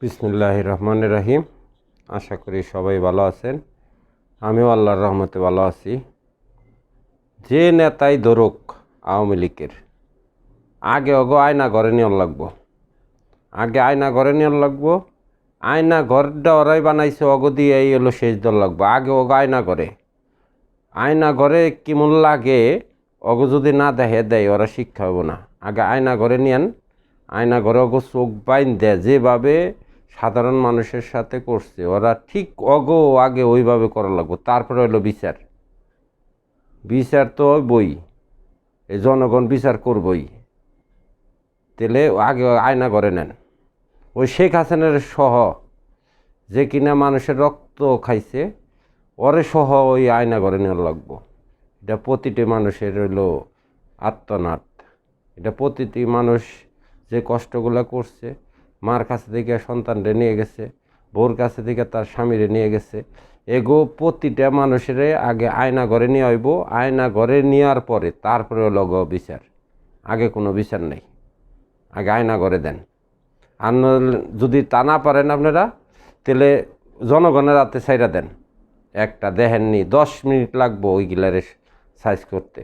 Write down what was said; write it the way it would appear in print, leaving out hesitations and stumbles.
বিসমিল্লাহির রহমানির রহিম। আশা করি সবাই ভালো আছেন। আমিও আল্লাহর রহমতে ভালো আছি। যে নেতাই ধরুক আওয়ামী লীগের, আগে অগো আয়না ঘরে নিয়র লাগবো। আগে আয়না ঘরে নিয়র লাগবো। আয়না ঘরটা ওরাই বানাইছে, অগো দিয়ে এই হলো শেষ দল লাগবো। আগে অগো আয়না ঘরে কেমন লাগে অগো যদি না দেখে দেয়, ওরা শিক্ষা হবো না। আগে আয়না ঘরে নিয়েন। আয়না ঘরে অগো চোখ বাইন দেয়, যেভাবে সাধারণ মানুষের সাথে করছে ওরা ঠিক অগো আগে ওইভাবে করা লাগবো। তারপরে হলো বিচার। বিচার তো বই, এই জনগণ বিচার করবই। তাহলে আগে আয়না ঘরে নেন। ওই শেখ হাসিনার সহ, যে কিনা মানুষের রক্ত খাইছে, ওরে সহ ওই আয়না ঘরে নেওয়া লাগবো। এটা প্রতিটি মানুষের হলো আত্মনাদ। এটা প্রতিটি মানুষ যে কষ্টগুলো করছে, মার কাছে থেকে সন্তানরে নিয়ে গেছে, বউর কাছে থেকে তার স্বামীরে নিয়ে গেছে, এগো প্রতিটা মানুষের আগে আয়না ঘরে নিয়ে আইব। আয়না ঘরে নেওয়ার পরে তারপরে হলো বিচার। আগে কোনো বিচার নেই, আগে আয়না ঘরে দেন। আর যদি তা না পারেন আপনারা, তাহলে জনগণের হাতে ছাইরা দেন। একটা দেখেননি 10 মিনিট লাগবো ওইগুলারে সাইজ করতে।